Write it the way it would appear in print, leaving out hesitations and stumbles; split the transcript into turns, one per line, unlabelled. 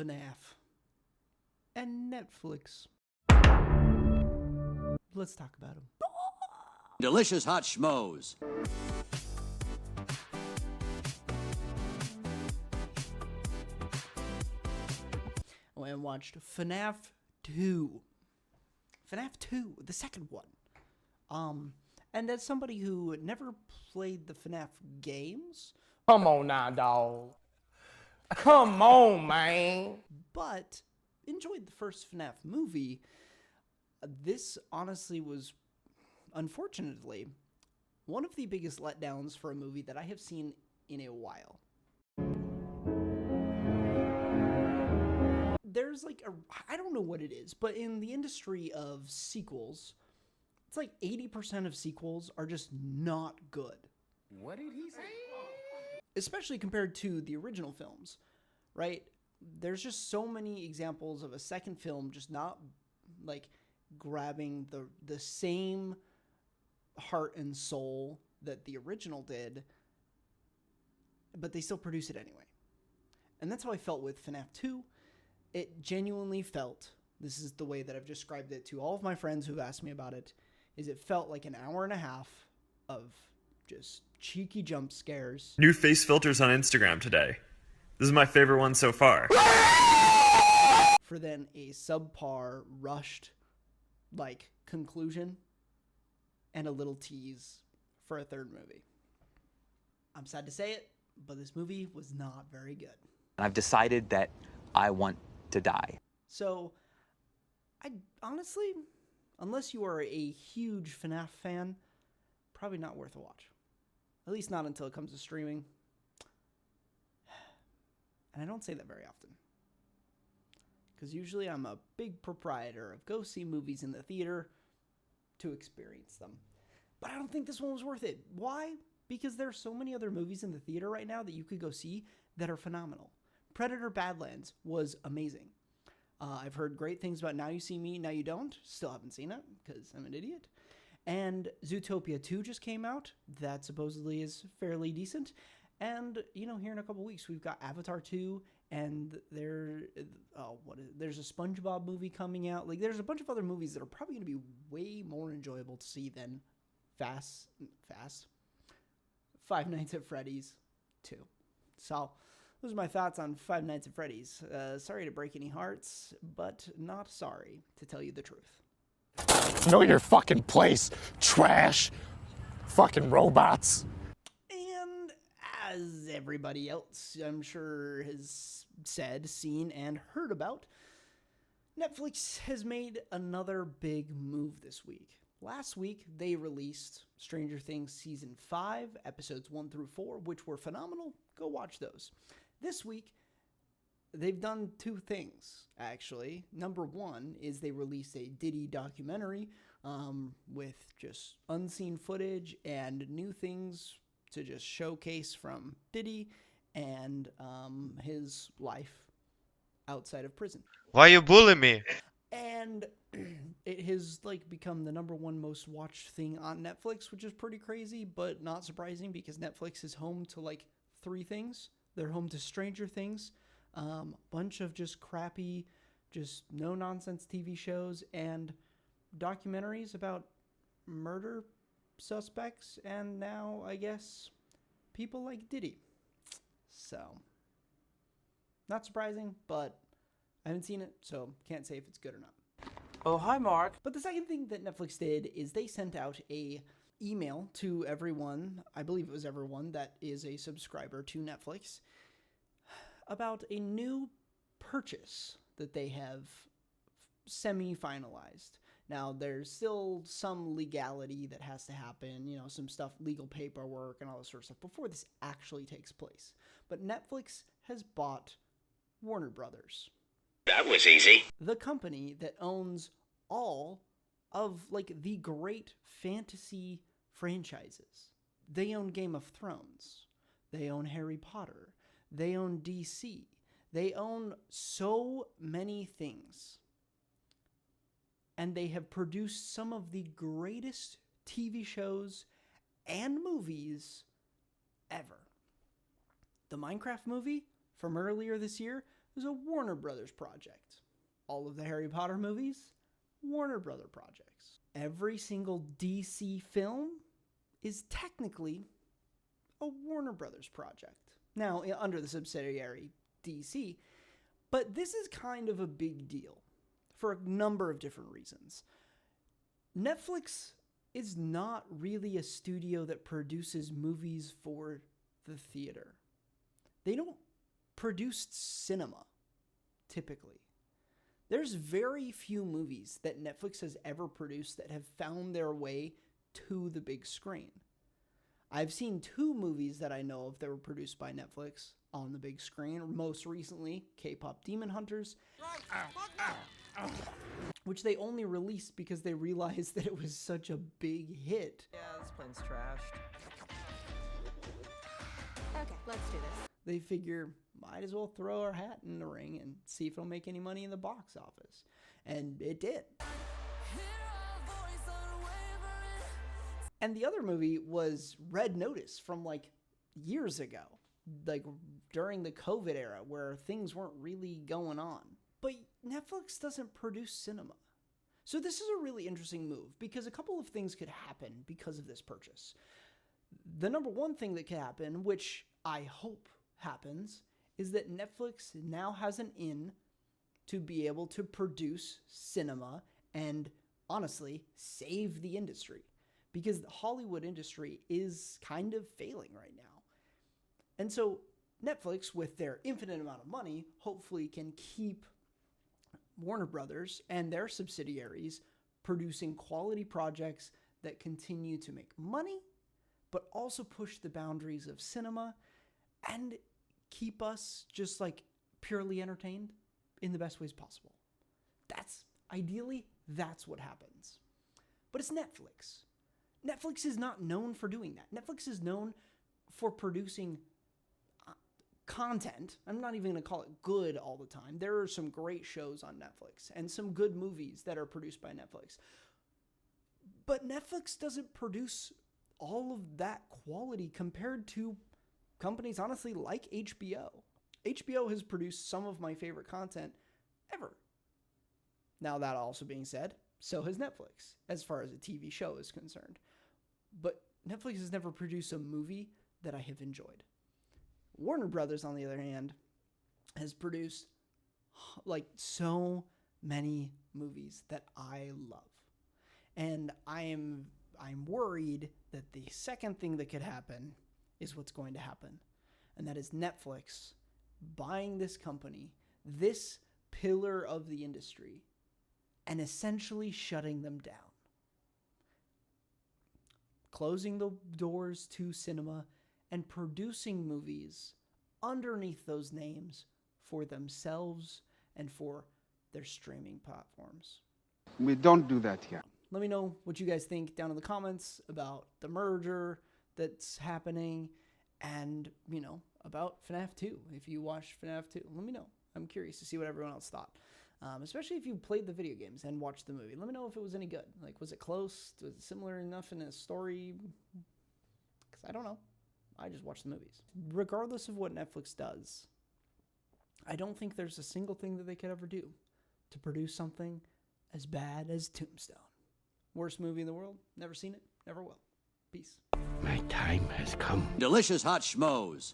FNAF and Netflix. Let's talk about them.
Delicious hot schmoes.
I went and watched FNAF 2. FNAF 2, the second one. And as somebody who never played the FNAF games...
Come on now, dog. Come on, man.
But enjoyed the first FNAF movie. This honestly was, unfortunately, one of the biggest letdowns for a movie that I have seen in a while. There's like I don't know what it is, but in the industry of sequels, it's like 80% of sequels are just not good.
What did he say?
Especially compared to the original films, right? There's just so many examples of a second film just not like grabbing the same heart and soul that the original did, but they still produce it anyway. And that's how I felt with FNAF 2. It genuinely felt, this is the way that I've described it to all of my friends who've asked me about it, is it felt like an hour and a half of just cheeky jump scares.
New face filters on Instagram today. This is my favorite one so far.
For then a subpar, rushed, conclusion and a little tease for a third movie. I'm sad to say it, but this movie was not very good.
I've decided that I want to die.
So, I honestly, unless you are a huge FNAF fan, probably not worth a watch. At least not until it comes to streaming. And I don't say that very often. Because usually I'm a big proprietor of go see movies in the theater to experience them. But I don't think this one was worth it. Why? Because there are so many other movies in the theater right now that you could go see that are phenomenal. Predator Badlands was amazing. I've heard great things about Now You See Me, Now You Don't. Still haven't seen it because I'm an idiot. And Zootopia 2 just came out. That supposedly is fairly decent. And, here in a couple weeks, we've got Avatar 2, and there's a SpongeBob movie coming out. There's a bunch of other movies that are probably going to be way more enjoyable to see than Five Nights at Freddy's 2. So, those are my thoughts on Five Nights at Freddy's. Sorry to break any hearts, but not sorry to tell you the truth.
Know your fucking place, trash. Fucking robots.
And as everybody else, I'm sure, has said, seen, and heard about, Netflix has made another big move this week. Last week, they released Stranger Things Season 5, Episodes 1 through 4, which were phenomenal. Go watch those. This week, they've done two things, actually. Number one is they released a Diddy documentary with just unseen footage and new things to just showcase from Diddy and his life outside of prison.
Why you bully me?
And it has become the number one most watched thing on Netflix, which is pretty crazy, but not surprising because Netflix is home to three things. They're home to Stranger Things, bunch of just crappy, just no nonsense TV shows and documentaries about murder suspects, and now I guess people like Diddy. So, not surprising, but I haven't seen it, so can't say if it's good or not.
Oh, hi, Mark.
But the second thing that Netflix did is they sent out a email to everyone, I believe it was everyone that is a subscriber to Netflix, about a new purchase that they have semi-finalized. Now, there's still some legality that has to happen, some stuff, legal paperwork and all this sort of stuff before this actually takes place. But Netflix has bought Warner Brothers.
That was easy.
The company that owns all of the great fantasy franchises. They own Game of Thrones. They own Harry Potter. They own DC. They own so many things. And they have produced some of the greatest TV shows and movies ever. The Minecraft movie from earlier this year is a Warner Brothers project. All of the Harry Potter movies, Warner Brother projects. Every single DC film is technically a Warner Brothers project. Now, under the subsidiary DC, but this is kind of a big deal for a number of different reasons. Netflix is not really a studio that produces movies for the theater. They don't produce cinema, typically. There's very few movies that Netflix has ever produced that have found their way to the big screen. I've seen 2 movies that I know of that were produced by Netflix on the big screen. Most recently, K-pop Demon Hunters, which they only released because they realized that it was such a big hit.
Yeah, this plane's trashed.
Okay, let's do this.
They figure, might as well throw our hat in the ring and see if it'll make any money in the box office. And it did. And the other movie was Red Notice from like years ago, like during the COVID era where things weren't really going on. But Netflix doesn't produce cinema. So this is a really interesting move because a couple of things could happen because of this purchase. The number one thing that could happen, which I hope happens, is that Netflix now has an in to be able to produce cinema and honestly save the industry. Because the Hollywood industry is kind of failing right now. And so Netflix, with their infinite amount of money, hopefully can keep Warner Brothers and their subsidiaries producing quality projects that continue to make money, but also push the boundaries of cinema and keep us just like purely entertained in the best ways possible. Ideally, that's what happens. But it's Netflix. Netflix is not known for doing that. Netflix is known for producing content. I'm not even going to call it good all the time. There are some great shows on Netflix and some good movies that are produced by Netflix. But Netflix doesn't produce all of that quality compared to companies, honestly, like HBO. HBO has produced some of my favorite content ever. Now, that also being said, so has Netflix, as far as a TV show is concerned. But Netflix has never produced a movie that I have enjoyed. Warner Brothers, on the other hand, has produced like so many movies that I love. And I'm worried that the second thing that could happen is what's going to happen. And that is Netflix buying this company, this pillar of the industry, and essentially shutting them down. Closing the doors to cinema and producing movies underneath those names for themselves and for their streaming platforms.
We don't do that here.
Let me know what you guys think down in the comments about the merger that's happening and, about FNAF 2. If you watched FNAF 2, let me know. I'm curious to see what everyone else thought. Especially if you played the video games and watched the movie. Let me know if it was any good. Like, was it close? Was it similar enough in a story? Because I don't know. I just watch the movies. Regardless of what Netflix does, I don't think there's a single thing that they could ever do to produce something as bad as Tombstone. Worst movie in the world. Never seen it. Never will. Peace.
My time has come. Delicious hot schmoes.